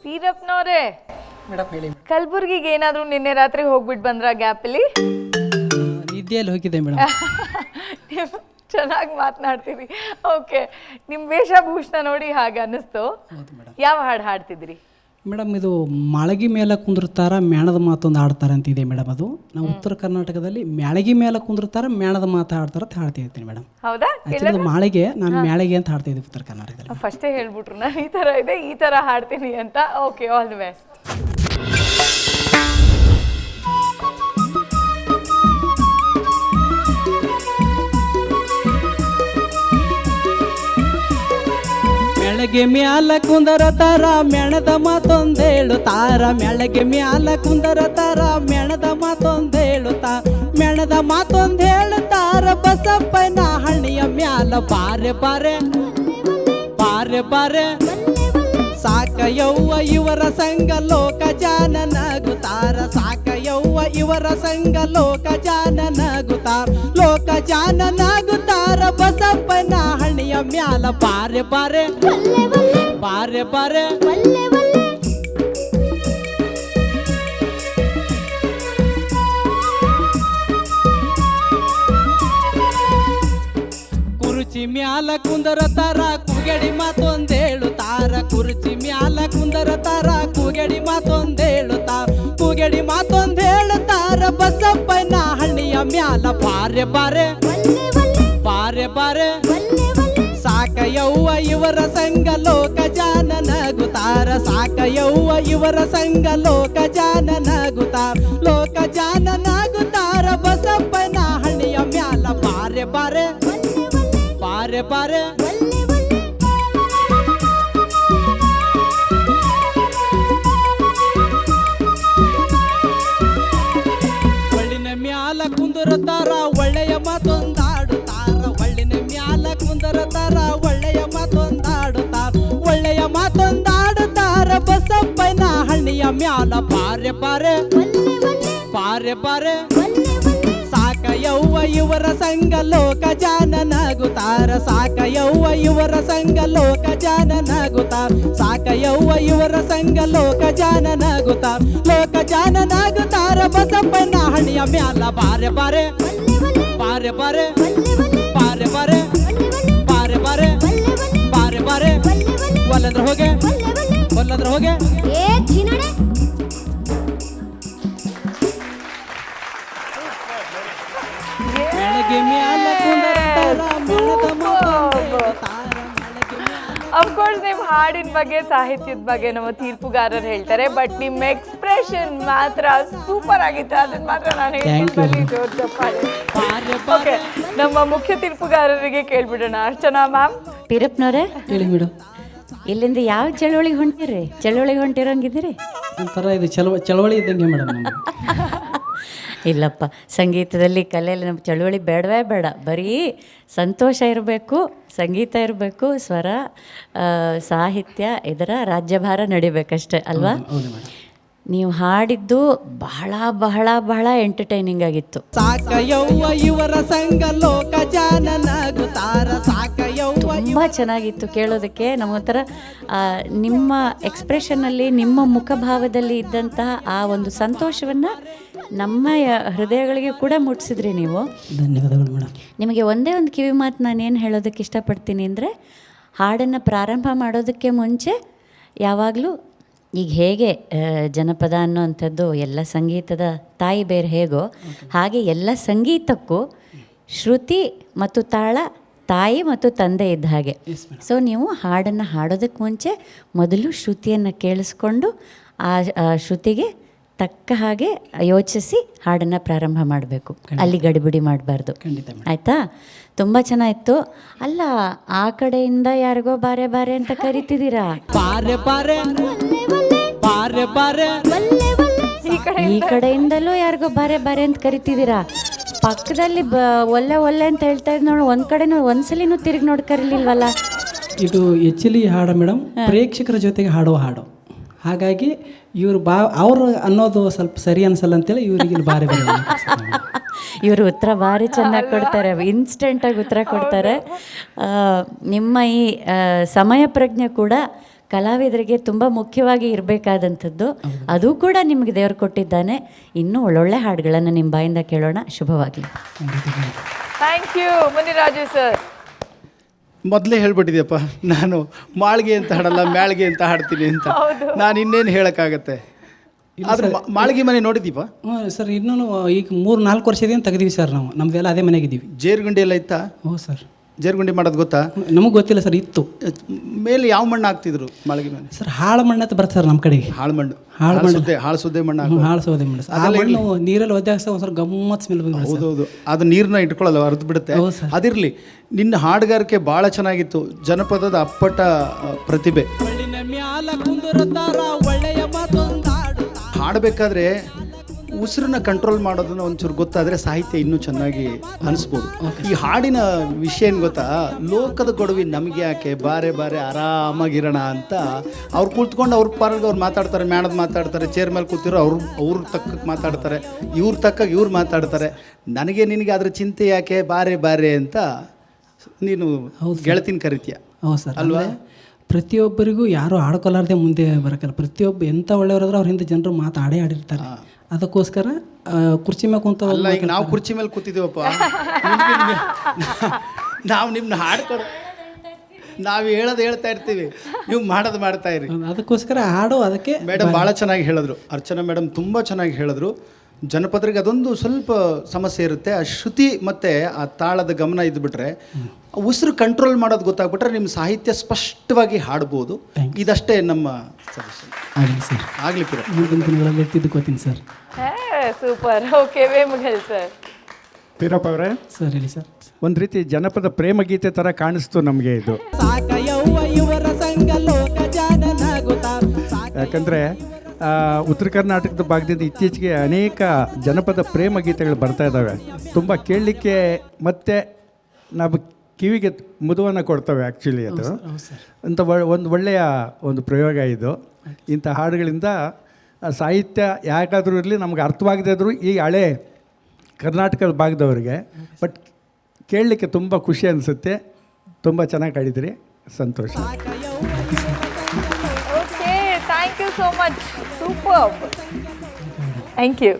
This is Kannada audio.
ವೀರಪ್ಪನವ್ರೆ, ಮೇಡಮ್ ಹೇಳಿ. ಕಲಬುರ್ಗಿಗೆ ಏನಾದರೂ ನಿನ್ನೆ ರಾತ್ರಿ ಹೋಗ್ಬಿಟ್ಟು ಬಂದ್ರ ಗ್ಯಾಪಲ್ಲಿ? ನಿದ್ದೆಯಲ್ಲಿ ಹೋಗಿದ್ದೆ ಮೇಡಮ್. ಚೆನ್ನಾಗಿ ಮಾತನಾಡ್ತೀರಿ. ಓಕೆ, ನಿಮ್ಮ ವೇಷಭೂಷಣ ನೋಡಿ ಹಾಗೆ ಅನ್ನಿಸ್ತು. ಹೌದು ಮೇಡಮ್. ಯಾವ ಹಾಡು ಹಾಡ್ತಿದ್ರಿ? ಮೇಡಮ್ ಇದು ಮಾಳಗಿ ಮೇಲೆ ಕುಂದಿರ್ತಾರ ಮೇಣದ ಮಾತೊಂದು ಆಡ್ತಾರೆ ಅಂತಿದೆ ಮೇಡಮ್. ಅದು ನಾವು ಉತ್ತರ ಕರ್ನಾಟಕದಲ್ಲಿ ಮ್ಯಾಳಗಿ ಮೇಲೆ ಕುಂದಿರ್ತಾರ ಮೇಣದ ಮಾತು ಆಡ್ತಾರ ಅಂತ ಹಾಡ್ತಾ ಇರ್ತೀನಿ ಮೇಡಮ್. ಹೌದಾ? ಆ್ಯಕ್ಚುಲಿ ಮಾಳಿಗೆ ನಾನು ಮ್ಯಾಳಗಿ ಅಂತ ಹಾಡ್ತಾ ಇದ್ದೀವಿ ಉತ್ತರ ಕರ್ನಾಟಕದಲ್ಲಿ. ಫಸ್ಟೇ ಹೇಳ್ಬಿಟ್ರು ನಾನು ಈ ಥರ ಇದೆ, ಈ ಥರ ಹಾಡ್ತೀನಿ ಅಂತ. Okay, all the best. ಮೆಳಗೆ ಮ್ಯಾಲ ಕುಂದರ ತಾರ ಮೆಣದ ಮಾತೊಂದೇಳುತ್ತಾರ. ಮೆಳಗೆ ಮ್ಯಾಲ ಕುಂದರ ತಾರ ಮೆಣದ ಮಾತೊಂದೇಳುತ್ತಾರ. ಮೆಣದ ಮಾತೊಂದೇಳುತ್ತಾರ ಬಸಪ್ಪನ ಹಣ್ಣಿಯ ಮ್ಯಾಲ ಬಾರೆ ಬಾರೆ ಬಾರೆ ಬಾರೆ ಸಾಕ ಯವ್ವ ಇವರ ಸಂಗ ಲೋಕ ಜಾನ ನಗುತ್ತಾರ. ಸಾಕ ಯವ್ವ ಇವರ ಸಂಗ ಲೋಕ ಜಾನ ನಗುತ್ತಾರ. ಲೋಕ ಜಾನ ನಗುತ್ತಾರ ಬಸಪ್ಪನ ಹಣ್ಣಿಯ ಮ್ಯಾಲ ಬಾರೆ ಬಾರೆ ಬಾರೆ ಬಾರೆ. ಕುರುಚಿ ಮ್ಯಾಲ ಕುಂದರ ತರ ಕುಗಡಿ ಮಾತೊಂದೇಳುತ್ತಾರ. ಕುರುಚಿ ಮ್ಯಾಲ ಕುಂದರ ತರ ಕುಗಡಿ ಮಾತೊಂದೇಳುತ್ತಾರ. ಕುಗಡಿ ಮಾತೊಂದೇಳುತ್ತಾರ ಬಸಪ್ಪನ ಹಣ್ಣಿಯ ಮ್ಯಾಲ ಬಾರೆ ಬಾರೆ ಬಾರೆ ಬಾರೆ ಸಾಕ ಯವ್ವ ಇವರ ಸಂಗ ಲೋಕ ಜಾನ ನಗುತ್ತಾರ. ಸಾಕ ಯವ್ವ ಇವರ ಸಂಗ ಲೋಕ ಜಾನ ನಗುತ್ತಾರ. ಲೋಕ ಜಾನ ನಗುತ್ತಾರ ಬಸಪ್ಪನ ಹಣ್ಣಿಯ ಮ್ಯಾಲ ಬಾರೆ ಬಾರೆ ಬಾರೆ ಬಾರೆ. ಒಳ್ಳಿನ ಮ್ಯಾಲ ಕುಂದರತಾರ ಒಳ್ಳೆಯ ಮಾತೊಂದಾಡುತ್ತಾರ. ಒಳ್ಳಿನ ಮ್ಯಾಲ ಕುಂದರತಾರ ಒಳ್ಳೆಯ ಮಾತೊಂದಾಡುತ್ತಾರ. ಒಳ್ಳೆಯ ಮಾತೊಂದಾಡುತ್ತಾರ ಬಸಪ್ಪನ ಹಣ್ಣಿಯ ಮ್ಯಾಲ ಬಾರೆ ಬಾರೆ ಬಾರೆ ಬಾರೆ. ಸಾಕ ಯವ್ವ ಇವರ ಸಂಗ ಲೋಕ ಜಾನ ನಗುತ್ತಾರ. ಸಾಕ ಯವ್ವ ಇವರ ಸಂಗ ಲೋಕ ಜಾನ ನಗುತ್ತಾರ. ಸಾಕ ಯವ್ವ ಇವರ ಸಂಗ ಲೋಕ ಜಾನ ನಗುತ್ತಾರ. ಲೋಕ ಜಾನ ನಗುತ್ತಾರ ಬಸಪ್ಪನ ಹಣ್ಣಿಯ ಮ್ಯಾಲ ಬಾರೆ ಬಾರೆ ಬಾರೆ ಬಾರೆ ಬಾರೆ ಬಾರೆ ಬಾರೆ ಬಾರೆ ಬಾರೆ ಬಾರೆ. ಒಲ್ಲಂದ್ರ ಹೋಗೆ ಒಲ್ಲಂದ್ರ ಹೋಗೆ. ಅಫ್ಕೋರ್ಸ್ ನಿಮ್ಮ ಹಾಡಿನ ಬಗ್ಗೆ ಸಾಹಿತ್ಯದ ಬಗ್ಗೆ ನಮ್ಮ ತೀರ್ಪುಗಾರರು ಹೇಳ್ತಾರೆ, ಬಟ್ ನಿಮ್ಮ ಎಕ್ಸ್ಪ್ರೆಷನ್ ಮಾತ್ರ ಸೂಪರ್ ಆಗಿತ್ತು. ಅದನ್ನ ಮಾತ್ರ ನಾನು ಹೇಳ್ತೀನಿ. ಓಕೆ, ನಮ್ಮ ಮುಖ್ಯ ತೀರ್ಪುಗಾರರಿಗೆ ಕೇಳ್ಬಿಡೋಣ. ಅರ್ಚನಾ ಮ್ಯಾಮ್. ವೀರಪ್ಪನವ್ರೆ ಹೇಳಿ ಮೇಡಮ್. ಇಲ್ಲಿಂದ ಯಾವ ಚಳವಳಿಗೆ ಹೊಂಟಿರಿ? ಚಳವಳಿಗೆ ಹೊಂಟಿರೋಂಗಿದ್ದೀರಿ? ಒಂಥರ ಇದು ಚಳವಳಿ ಇದ್ದಂಗೆ ಮೇಡಮ್. ಇಲ್ಲಪ್ಪ, ಸಂಗೀತದಲ್ಲಿ ಕಲೆಯಲ್ಲಿ ನಮ್ಮ ಚಳುವಳಿ ಬೇಡವೇ ಬೇಡ. ಬರೀ ಸಂತೋಷ ಇರಬೇಕು, ಸಂಗೀತ ಇರಬೇಕು, ಸ್ವರ, ಸಾಹಿತ್ಯ, ಇದರ ರಾಜ್ಯಭಾರ ನಡಿಬೇಕಷ್ಟೆ ಅಲ್ವಾ? ನೀವು ಹಾಡಿದ್ದು ಬಹಳ ಬಹಳ ಬಹಳ ಎಂಟರ್ಟೈನಿಂಗ್ ಆಗಿತ್ತು. ಸಾಕ ಯವ್ವ ಇವರ ಸಂಗ ಲೋಕ ಜಾನ ನಗುತ್ತಾರ. ಸಾಕ ಯವ್ವ ತುಂಬ ಚೆನ್ನಾಗಿತ್ತು ಕೇಳೋದಕ್ಕೆ. ನಮಗೊಂಥರ ನಿಮ್ಮ ಎಕ್ಸ್ಪ್ರೆಷನ್ನಲ್ಲಿ, ನಿಮ್ಮ ಮುಖಭಾವದಲ್ಲಿ ಇದ್ದಂತಹ ಆ ಒಂದು ಸಂತೋಷವನ್ನು ನಮ್ಮ ಹೃದಯಗಳಿಗೆ ಕೂಡ ಮುಟ್ಟಿಸಿದ್ರಿ ನೀವು. ಧನ್ಯವಾದಗಳು ಮೇಡಮ್. ನಿಮಗೆ ಒಂದೇ ಒಂದು ಕಿವಿ ಮಾತು ನಾನೇನು ಹೇಳೋದಕ್ಕೆ ಇಷ್ಟಪಡ್ತೀನಿ ಅಂದರೆ, ಹಾಡನ್ನು ಪ್ರಾರಂಭ ಮಾಡೋದಕ್ಕೆ ಮುಂಚೆ ಯಾವಾಗಲೂ ಈಗ ಹೇಗೆ ಜನಪದ ಅನ್ನೋವಂಥದ್ದು ಎಲ್ಲ ಸಂಗೀತದ ತಾಯಿ ಬೇರೆ ಹೇಗೋ, ಹಾಗೆ ಎಲ್ಲ ಸಂಗೀತಕ್ಕೂ ಶ್ರುತಿ ಮತ್ತು ತಾಳ ತಾಯಿ ಮತ್ತು ತಂದೆ ಇದ್ದ ಹಾಗೆ. ಸೊ ನೀವು ಹಾಡನ್ನು ಹಾಡೋದಕ್ಕೆ ಮುಂಚೆ ಮೊದಲು ಶ್ರುತಿಯನ್ನು ಕೇಳಿಸ್ಕೊಂಡು ಆ ಶ್ರುತಿಗೆ ತಕ್ಕ ಹಾಗೆ ಯೋಚಿಸಿ ಹಾಡನ್ನು ಪ್ರಾರಂಭ ಮಾಡಬೇಕು. ಅಲ್ಲಿ ಗಡಿಬಿಡಿ ಮಾಡಬಾರ್ದು, ಆಯಿತಾ? ತುಂಬ ಚೆನ್ನಾಗಿತ್ತು. ಅಲ್ಲ, ಆ ಕಡೆಯಿಂದ ಯಾರಿಗೋ ಬಾರೆ ಬಾರೆ ಅಂತ ಕರಿತಿದ್ದೀರಾ? ಬಾರೆ ಬಾರೆ ಬಾರೆ ಬಾರೆ. ಈ ಕಡೆಯಿಂದಲೂ ಯಾರಿಗೋ ಬಾರೆ ಬಾರೆ ಅಂತ ಕರಿತಿದ್ದೀರಾ? ಪಕ್ಕದಲ್ಲಿ ಒಲ್ಲೆ ಒಲ್ಲೆ ಅಂತ ಹೇಳ್ತಾ ಇದ್ ನೋಡಿ, ಒಂದು ಕಡೆನೂ ಒಂದ್ಸಲಿನೂ ತಿರುಗಿ ನೋಡಿ ಕರೀಲಿಲ್ವಲ್ಲ? ಇದು ಆ್ಯಕ್ಚುಲಿ ಹಾಡು ಮೇಡಮ್, ಪ್ರೇಕ್ಷಕರ ಜೊತೆಗೆ ಹಾಡುವ ಹಾಡು. ಹಾಗಾಗಿ ಇವರು ಅವರು ಅನ್ನೋದು ಸ್ವಲ್ಪ ಸರಿ ಅನ್ಸಲ್ಲ ಅಂತೇಳಿ ಇವರಿಗೆ ಬಾರಿ ಬಾರಿ ಇವರು ಉತ್ತರ ಭಾರಿ ಚೆನ್ನಾಗಿ ಕೊಡ್ತಾರೆ, ಇನ್ಸ್ಟೆಂಟಾಗಿ ಉತ್ತರ ಕೊಡ್ತಾರೆ. ನಿಮ್ಮ ಈ ಸಮಯ ಪ್ರಜ್ಞೆ ಕೂಡ ಕಲಾವಿದರಿಗೆ ತುಂಬ ಮುಖ್ಯವಾಗಿ ಇರಬೇಕಾದಂಥದ್ದು. ಅದು ಕೂಡ ನಿಮಗೆ ದೇವರು ಕೊಟ್ಟಿದ್ದಾನೆ. ಇನ್ನೂ ಒಳ್ಳೊಳ್ಳೆ ಹಾಡುಗಳನ್ನು ನಿಮ್ಮ ಬಾಯಿಂದ ಕೇಳೋಣ. ಶುಭವಾಗಲಿ. Thank you Muniraju sir. ಮೊದಲೇ ಹೇಳ್ಬಿಟ್ಟಿದ್ಯಪ್ಪ, ನಾನು ಮಾಳ್ಗೆ ಅಂತ ಹಾಡಲ್ಲ ಮ್ಯಾಳ್ಗೆ ಅಂತ ಹಾಡ್ತೀನಿ ಅಂತ. ನಾನು ಇನ್ನೇನು ಹೇಳೋಕ್ಕಾಗತ್ತೆ. ಆದ್ರೆ ಮಾಳ್ಗೆ ಮನೆ ನೋಡಿದ್ದೀಪ? ಹ್ಞೂ ಸರ್, ಇನ್ನೂ ಈಗ 3-4 ವರ್ಷದಿಂದ ತೆಗೆದೀವಿ ಸರ್. ನಮ್ಮದೆಲ್ಲ ಅದೇ ಮನೆಗಿದ್ದೀವಿ. ಜೇರುಗುಂಡಿ ಎಲ್ಲ ಇತ್ತಾ? ಹ್ಞೂ ಸರ್. ಜೇರುಗುಂಡಿ ಮಾಡೋದು ಗೊತ್ತಾ? ನಮಗೆ ಗೊತ್ತಿಲ್ಲ ಸರ್, ಇತ್ತು. ಮೇಲೆ ಯಾವ ಮಣ್ಣು ಹಾಕ್ತಿದ್ರು ಮಾಳ್ಗೆ ಮನೆ? ಸರ್ ಹಾಳು ಮಣ್ಣು ಅಂತ ಬರ್ತದೆ ಸರ್ ನಮ್ಮ ಕಡೆಗೆ. ಹಾಳು ಮಣ್ಣು, ಹಾಳು ಸುದ್ದೆ ಮಣ್ಣು ಹಾಳು ಸೌದೆ ಮಣ್ಣು ಸರ್. ಆ ಮಣ್ಣು ನೀರಲ್ಲಿ ಒದ್ದಾಗ್ಸ ಒಂದ್ಸಲ ಗಮ್ಮತ್ ಸ್ಮೆಲ್ ಬಂದಿದೆ. ಹೌದೌದು, ಅದು ನೀರನ್ನ ಇಟ್ಕೊಳ್ಳಲ್ಲ, ಅರ್ದು ಬಿಡುತ್ತೆ. ಅದಿರಲಿ, ನಿನ್ನ ಹಾಡುಗಾರಿಕೆ ಭಾಳ ಚೆನ್ನಾಗಿತ್ತು. ಜನಪದದ ಅಪ್ಪಟ ಪ್ರತಿಭೆ. ಹಾಡಬೇಕಾದ್ರೆ ಉಸಿರನ್ನ ಕಂಟ್ರೋಲ್ ಮಾಡೋದನ್ನ ಒಂಚೂರು ಗೊತ್ತಾದರೆ ಸಾಹಿತ್ಯ ಇನ್ನೂ ಚೆನ್ನಾಗಿ ಅನಿಸ್ಬೋದು. ಈ ಹಾಡಿನ ವಿಷಯ ಏನು ಗೊತ್ತಾ, ಲೋಕದ ಗೊಡವಿ ನಮಗೆ ಯಾಕೆ, ಬಾರೆ ಬಾರೆ ಆರಾಮಾಗಿರೋಣ ಅಂತ ಅವ್ರು ಕುಳಿತುಕೊಂಡು ಅವ್ರ ಪಾರ್ಗೆ ಅವ್ರು ಮಾತಾಡ್ತಾರೆ, ಮೇಣದ ಮಾತಾಡ್ತಾರೆ, ಚೇರ್ ಮೇಲೆ ಕೂತಿರೋ ಅವ್ರ ತಕ್ಕಕ್ಕೆ ಮಾತಾಡ್ತಾರೆ, ಇವ್ರ ತಕ್ಕಾಗ ಇವ್ರು ಮಾತಾಡ್ತಾರೆ. ನನಗೆ ನಿನಗೆ ಅದ್ರ ಚಿಂತೆ ಯಾಕೆ, ಬಾರೆ ಬಾರೆ ಅಂತ ನೀನು ಗೆಳತಿನ ಕರಿತೀಯ. ಹೌದು ಸರ್. ಅಲ್ವಾ? ಪ್ರತಿಯೊಬ್ಬರಿಗೂ ಯಾರು ಆಡ್ಕೊಲಾರ್ದೆ ಮುಂದೆ ಬರಕಲ್ಲ. ಪ್ರತಿಯೊಬ್ಬ ಎಂಥ ಒಳ್ಳೆಯವರಾದ್ರೂ ಅವ್ರ ಹಿಂದೆ ಜನರು ಆಡಿರ್ತಾರೆ. ಅದಕ್ಕೋಸ್ಕರ ಕುರ್ಚಿ ಮೇಲೆ ಕುಂತ ಅಲ್ಲ, ಈಗ ನಾವು ಕುರ್ಚಿ ಮೇಲೆ ಕೂತಿದ್ದೀವಪ್ಪ, ನಾವು ನಿಮ್ಮನ್ನ ಹಾಡ್ಕೊಡು, ನಾವು ಹೇಳೋದು ಹೇಳ್ತಾ ಇರ್ತೀವಿ, ನೀವು ಮಾಡೋದು ಮಾಡ್ತಾ ಇರಿ. ಅದಕ್ಕೋಸ್ಕರ ಹಾಡು ಅದಕ್ಕೆ. ಮೇಡಮ್ ಭಾಳ ಚೆನ್ನಾಗಿ ಹೇಳಿದ್ರು, ಅರ್ಚನಾ ಮೇಡಮ್ ತುಂಬ ಚೆನ್ನಾಗಿ ಹೇಳಿದ್ರು. ಜನಪದರಿಗೆ ಅದೊಂದು ಸ್ವಲ್ಪ ಸಮಸ್ಯೆ ಇರುತ್ತೆ, ಆ ಶ್ರುತಿ ಮತ್ತು ಆ ತಾಳದ ಗಮನ ಇದ್ದುಬಿಟ್ರೆ, ಉಸಿರು ಕಂಟ್ರೋಲ್ ಮಾಡೋದು ಗೊತ್ತಾಗ್ಬಿಟ್ರೆ ನಿಮ್ಮ ಸಾಹಿತ್ಯ ಸ್ಪಷ್ಟವಾಗಿ ಹಾಡ್ಬೋದು. ಇದಷ್ಟೇ ನಮ್ಮ ಸಜೆಷನ್. ಆಗಲಿ ಸರ್, ಆಗಲಿ ಪಿರ. ಮುಂದಿನ ದಿನಗಳಲ್ಲಿ ಎತ್ತಿದ್ದುಕೋತೀನಿ sir. Super. Okay, Vemugal sir. Peerappa ಅವರೇ ಸರ್ ಹೇಳಿ ಸರ್. ಒಂದು ರೀತಿ ಜನಪದ ಪ್ರೇಮ ಗೀತೆ ಥರ ಕಾಣಿಸ್ತು ನಮಗೆ ಇದು. ಯಾಕಂದರೆ ಉತ್ತರ ಕರ್ನಾಟಕದ ಭಾಗದಿಂದ ಇತ್ತೀಚೆಗೆ ಅನೇಕ ಜನಪದ ಪ್ರೇಮ ಗೀತೆಗಳು ಬರ್ತಾ ಇದ್ದಾವೆ. ತುಂಬ ಕೇಳಲಿಕ್ಕೆ ಮತ್ತು ನಾವು ಕಿವಿಗೆ ಮುದವನ್ನು ಕೊಡ್ತವೆ. ಆ್ಯಕ್ಚುಲಿ ಅದು ಅಂತ ಒಂದು ಒಳ್ಳೆಯ ಒಂದು ಪ್ರಯೋಗ ಇದು. ಇಂಥ ಹಾಡುಗಳಿಂದ ಸಾಹಿತ್ಯ ಯಾಕಾದರೂ ಇರಲಿ, ನಮ್ಗೆ ಅರ್ಥವಾಗದೇ ಇದ್ದರೂ ಈ ಹಳೆ ಕರ್ನಾಟಕದ ಭಾಗದವರಿಗೆ ಬಟ್ ಕೇಳಲಿಕ್ಕೆ ತುಂಬ ಖುಷಿ ಅನಿಸುತ್ತೆ. ತುಂಬ ಚೆನ್ನಾಗಿ ಹಾಡಿದಿರಿ, ಸಂತೋಷ. Okay, thank you so much. Super. Thank you.